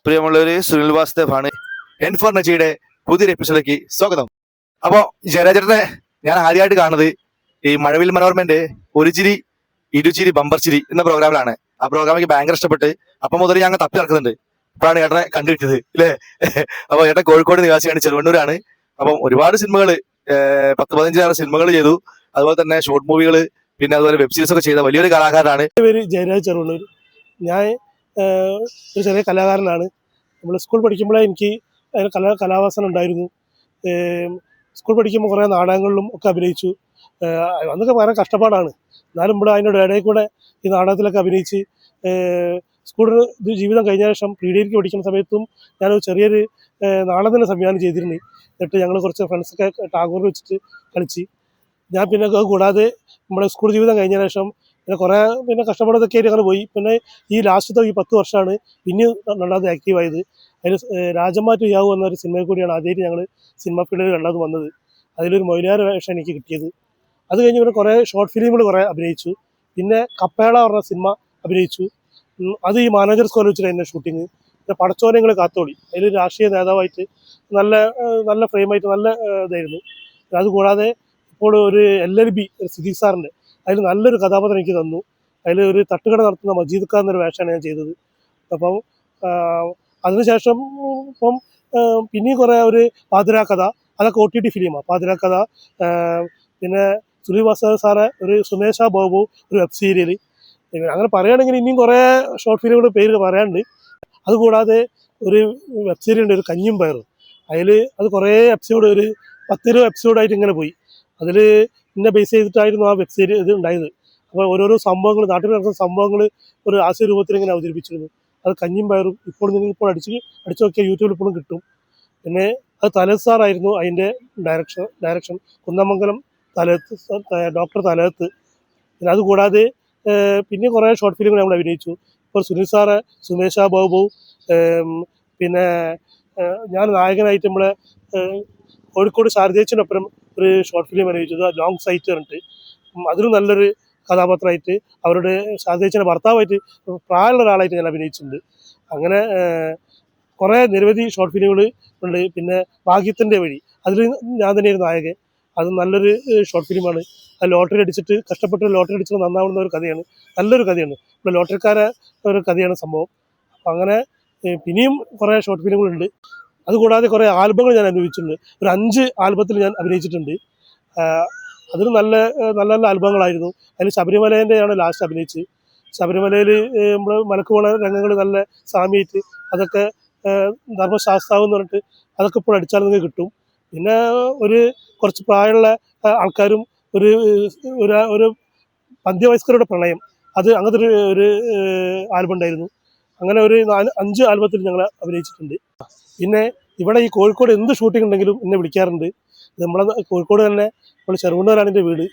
പ്രിയമുള്ളവര്, Sunil വാസുദേവാണ്. N4 നജിയുടെ പുതിയൊരു എപ്പിസോഡിലേക്ക് സ്വാഗതം. അപ്പോ ജയരാജേട്ടനെ ഞാൻ ആദ്യമായിട്ട് കാണുന്നത് ഈ മഴവിൽ മനോരമന്റെ ഒരു ചിരി ഇരുചിരി ബമ്പർ ചിരി എന്ന പ്രോഗ്രാമിലാണ്. ആ പ്രോഗ്രാം എനിക്ക് ഭയങ്കര ഇഷ്ടപ്പെട്ട് അപ്പം മുതൽ ഞങ്ങൾ തപ്പി നടക്കുന്നുണ്ട്. അപ്പോഴാണ് ഏട്ടനെ കണ്ടുകിട്ടിയത് ഇല്ലേ. അപ്പൊ ഏട്ടൻ കോഴിക്കോട് നിവാസിയാണ്, ചെറുവണ്ണൂരാണ്. അപ്പം ഒരുപാട് സിനിമകള് 10-15 സിനിമകൾ ചെയ്തു. അതുപോലെ തന്നെ ഷോർട്ട് മൂവികള്, പിന്നെ അതുപോലെ വെബ് സീരീസ് ഒക്കെ ചെയ്ത വലിയൊരു കലാകാരനാണ്. പേര് ജയരാജ് ചെറുവണ്ണൂർ. ഞാൻ ഒരു ചെറിയ കലാകാരനാണ്. നമ്മൾ സ്കൂൾ പഠിക്കുമ്പോഴേ എനിക്ക് കലാവാസന ഉണ്ടായിരുന്നു. സ്കൂൾ പഠിക്കുമ്പോൾ കുറേ നാടകങ്ങളിലും ഒക്കെ അഭിനയിച്ചു. അന്നൊക്കെ വളരെ കഷ്ടപ്പാടാണ്. എന്നാലും ഇവിടെ അതിൻ്റെ ഇടയിൽ കൂടെ ഈ നാടകത്തിലൊക്കെ അഭിനയിച്ച് സ്കൂൾ ജീവിതം കഴിഞ്ഞ ശേഷം പ്രീ ഡിഗ്രിക്ക് പഠിക്കുന്ന സമയത്തും ഞാനൊരു ചെറിയൊരു നാടകത്തിൻ്റെ സംവിധാനം ചെയ്തിരുന്നു. എന്നിട്ട് ഞങ്ങൾ കുറച്ച് ഫ്രണ്ട്സൊക്കെ ടാഗോറിൽ വെച്ചിട്ട് കളിച്ച്. ഞാൻ പിന്നെ കൂടാതെ നമ്മുടെ സ്കൂൾ ജീവിതം കഴിഞ്ഞ ശേഷം പിന്നെ കഷ്ടപ്പാടൊക്കെ ആയിട്ട് അങ്ങനെ പോയി. പിന്നെ ഈ ലാസ്റ്റത്തെ ഈ 10 വർഷമാണ് പിന്നെ രണ്ടാമത് ആക്റ്റീവായത്. അതിൽ രാജമാറ്റ് യാവു എന്നൊരു സിനിമയിൽ കൂടിയാണ് ആദ്യമായിട്ട് ഞങ്ങൾ സിനിമ ഫീൽഡിൽ രണ്ടാമത് വന്നത്. അതിലൊരു മൊയിലാർ വേഷം എനിക്ക് കിട്ടിയത്. അത് കഴിഞ്ഞ് പിന്നെ കുറേ ഷോർട്ട് ഫിലിമുകൾ കുറേ അഭിനയിച്ചു. പിന്നെ കപ്പേള പറഞ്ഞ സിനിമ അഭിനയിച്ചു. അത് ഈ മാനേജർ സ്കോർ വെച്ചിട്ട് എൻ്റെ ഷൂട്ടിങ്. പിന്നെ പടച്ചോനങ്ങൾ കാത്തോളി, അതിൽ രാഷ്ട്രീയ നേതാവായിട്ട് നല്ല ഫ്രെയിമായിട്ട് നല്ല ഇതായിരുന്നു. അതുകൂടാതെ ഇപ്പോൾ ഒരു LLB സിദ്ദീഖ് സാറിൻ്റെ അതിൽ നല്ലൊരു കഥാപാത്രം എനിക്ക് തന്നു. അതിൽ ഒരു തട്ടുകട നടത്തുന്ന മജീദ് ഖാൻ എന്നൊരു വേഷമാണ് ഞാൻ ചെയ്തത്. അപ്പം അതിനുശേഷം പിന്നെയും കുറേ ഒരു പാതിരാക്കഥ, അതൊക്കെ OTT ഫിലിമാണ്. പാതിരാക്കഥ, പിന്നെ സുനിൽ വാസുദേവ് സാറെ ഒരു സുമേഷ ബാബു ഒരു വെബ് സീരിയൽ. അങ്ങനെ പറയുകയാണെങ്കിൽ ഇനിയും കുറേ ഷോർട്ട് ഫിലിമുകളുടെ പേര് പറയാനുണ്ട്. അതുകൂടാതെ ഒരു വെബ് സീരിയൽ ഉണ്ട്, ഒരു കഞ്ഞിയും പയറും. അത് കുറേ എപ്പിസോഡ്, ഒരു 10-20 എപ്പിസോഡായിട്ട് ഇങ്ങനെ പോയി. അതിൽ ഇന്നെ ബേസ് ചെയ്തിട്ടായിരുന്നു ആ വെബ് സീരീസ് ഇത് ഉണ്ടായത്. അപ്പോൾ ഓരോരോ സംഭവങ്ങൾ, നാട്ടിൽ നടക്കുന്ന സംഭവങ്ങൾ ഒരു ഹാസ്യ രൂപത്തിൽ ഇങ്ങനെ അവതരിപ്പിച്ചിരുന്നു. അത് കഞ്ഞിയും പയറും ഇപ്പോൾ നിങ്ങളിപ്പോൾ അടിച്ചു നോക്കിയാൽ യൂട്യൂബിൽ ഇപ്പോഴും കിട്ടും. പിന്നെ അത് തലത്ത് സാറായിരുന്നു അതിൻ്റെ ഡയറക്ഷൻ കുന്നമംഗലം ഡോക്ടർ തലത്ത്. പിന്നെ അതുകൂടാതെ പിന്നെ കുറേ ഷോർട്ട് ഫിലിമുകൾ നമ്മൾ അഭിനയിച്ചു. ഇപ്പോൾ സുനിൽ സാറ്, സുമേഷ ബാബു, പിന്നെ ഞാൻ നായകനായിട്ട് നമ്മളെ കോഴിക്കോട് ശാരദേച്ചിനൊപ്പം ഒരു ഷോർട്ട് ഫിലിം അഭിനയിച്ചത് ലോങ് സൈറ്റ് പറഞ്ഞിട്ട്. അതിലും നല്ലൊരു കഥാപാത്രമായിട്ട് അവരുടെ ശാരദേച്ചിൻ്റെ ഭർത്താവായിട്ട് പ്രായമുള്ള ഒരാളായിട്ട് ഞാൻ അഭിനയിച്ചിട്ടുണ്ട്. അങ്ങനെ കുറേ നിരവധി ഷോർട്ട് ഫിലിമുകൾ ഉണ്ട്. പിന്നെ ഭാഗ്യത്തിൻ്റെ വഴി, അതിൽ ഞാൻ തന്നെയായിരുന്നു നായകൻ. അത് നല്ലൊരു ഷോർട്ട് ഫിലിമാണ്. അത് ലോട്ടറി അടിച്ചിട്ട് കഷ്ടപ്പെട്ട് ലോട്ടറി അടിച്ചിട്ട് നന്നാവുന്ന ഒരു കഥയാണ്, നല്ലൊരു കഥയാണ്. ഇപ്പോൾ ലോട്ടറിക്കാരെ ഒരു കഥയാണ് സംഭവം. അപ്പം അങ്ങനെ പിന്നെയും കുറേ ഷോർട്ട് ഫിലിമുകളുണ്ട്. അതുകൂടാതെ കുറേ ആൽബങ്ങൾ ഞാൻ അനുഭവിച്ചിട്ടുണ്ട്. ഒരു 5 ആൽബത്തിൽ ഞാൻ അഭിനയിച്ചിട്ടുണ്ട്. അതിന് നല്ല നല്ല ആൽബങ്ങളായിരുന്നു. അതിൽ ശബരിമലേൻ്റെയാണ് ലാസ്റ്റ് അഭിനയിച്ചത്. ശബരിമലയിൽ നമ്മൾ മലക്ക് പോണ രംഗങ്ങൾ നല്ല സാമ്യമായിട്ട് അതൊക്കെ ധർമ്മശാസ്താവ് എന്ന് പറഞ്ഞിട്ട് അതൊക്കെ ഇപ്പോൾ അടിച്ചാൽ നിങ്ങൾക്ക് കിട്ടും. പിന്നെ കുറച്ച് പ്രായമുള്ള ആൾക്കാരും ഒരു മധ്യവയസ്കരുടെ പ്രണയം, അത് അങ്ങനത്തെ ഒരു ആൽബം ഉണ്ടായിരുന്നു. അങ്ങനെ ഒരു 5 ആൽബത്തിൽ ഞങ്ങൾ അഭിനയിച്ചിട്ടുണ്ട്. പിന്നെ ഇവിടെ ഈ കോഴിക്കോട് എന്ത് ഷൂട്ടിംഗ് ഉണ്ടെങ്കിലും എന്നെ വിളിക്കാറുണ്ട്. നമ്മളെ കോഴിക്കോട് തന്നെ നമ്മൾ ചെറുവണ്ണൂരാണ് എൻ്റെ വീട്.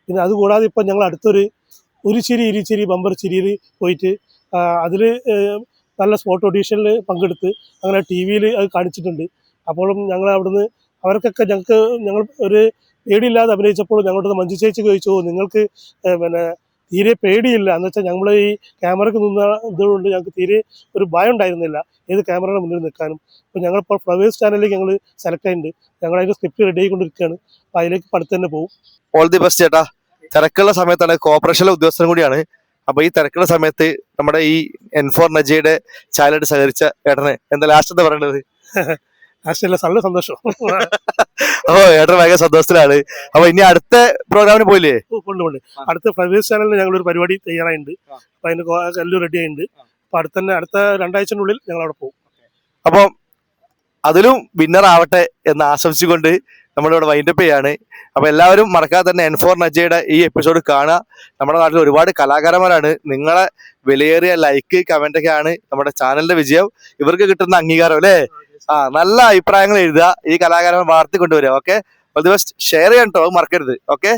പിന്നെ അതുകൂടാതെ ഇപ്പം ഞങ്ങൾ അടുത്തൊരു ചിരി ഇരുചിരി ബമ്പർ ചിരിയിൽ പോയിട്ട് അതിൽ നല്ല സ്പോട്ട് ഓഡീഷനിൽ പങ്കെടുത്ത് അങ്ങനെ TV അത് കാണിച്ചിട്ടുണ്ട്. അപ്പോഴും ഞങ്ങൾ അവിടുന്ന് അവർക്കൊക്കെ ഞങ്ങൾ ഒരു പേടിയില്ലാതെ അഭിനയിച്ചപ്പോൾ ഞങ്ങളുടെ മഞ്ജു ചേച്ചി ചോദിച്ചു, നിങ്ങൾക്ക് പിന്നെ തീരെ പേടിയില്ല എന്ന് വെച്ചാൽ ഞങ്ങൾ ഈ ക്യാമറയ്ക്ക് നിന്ന ഇതുകൊണ്ട് ഞങ്ങൾക്ക് തീരെ ഒരു ഭയം ഉണ്ടായിരുന്നില്ല ഏത് ക്യാമറയുടെ മുന്നിൽ നിൽക്കാനും. അപ്പോൾ ഞങ്ങളിപ്പോൾ ഫ്ലവേഴ്സ് ചാനലിലേക്ക് ഞങ്ങൾ സെലക്ട് ആയിട്ടുണ്ട്. ഞങ്ങൾ അതിൻ്റെ സ്ക്രിപ്റ്റ് റെഡി ആയിക്കൊണ്ടിരിക്കുകയാണ്. അപ്പോൾ അതിലേക്ക് പഠിത്തം തന്നെ പോകും. ഓൾ ദി ബെസ്റ്റ് ചേട്ടാ. തിരക്കുള്ള സമയത്താണ്, കോർപ്പറേഷനിലെ ഉദ്യോഗസ്ഥനും കൂടിയാണ്. അപ്പൊ ഈ തിരക്കുള്ള സമയത്ത് നമ്മുടെ ഈ N4 നജിയുടെ ചാനലായിട്ട് സഹകരിച്ച ഏട്ടനെ എന്താ ലാസ്റ്റ് എന്താ പറയേണ്ടത്? നല്ല സന്തോഷം. ഏട്ടൻ ഭയങ്കര സന്തോഷത്തിലാണ്. അപ്പൊ ഇനി അടുത്ത പ്രോഗ്രാമിന് പോയില്ലേ? കൊണ്ട് അടുത്ത ഫ്ലവേഴ്സ് ചാനലിൽ ഞങ്ങളൊരു പരിപാടി തയ്യാറായിട്ടുണ്ട്. അപ്പൊ അതിന് എല്ലാം റെഡി ആയിട്ടുണ്ട്. അപ്പൊ അടുത്ത 2 ആഴ്ചനുള്ളിൽ ഞങ്ങൾ അവിടെ പോകും. അപ്പം അതിലും വിന്നർ ആവട്ടെ എന്ന് ആശംസിച്ചുകൊണ്ട് നമ്മളിവിടെ വൈൻഡപ്പ് ചെയ്യാണ്. അപ്പൊ എല്ലാവരും മറക്കാതെ തന്നെ N4 നജിയുടെ ഈ എപ്പിസോഡ് കാണുക. നമ്മുടെ നാട്ടിൽ ഒരുപാട് കലാകാരന്മാരാണ്. നിങ്ങളെ വിലയേറിയ ലൈക്ക്, കമന്റ് ഒക്കെ ആണ് നമ്മുടെ ചാനലിന്റെ വിജയം. ഇവർക്ക് കിട്ടുന്ന അംഗീകാരം അല്ലേ? നല്ല അഭിപ്രായങ്ങൾ എഴുതുക, ഈ കലാകാരന്മാർ വളർത്തിക്കൊണ്ടുവരിക. Okay, all the best. Share ചെയ്യാൻ കേട്ടോ, മറക്കരുത്. ഓക്കെ.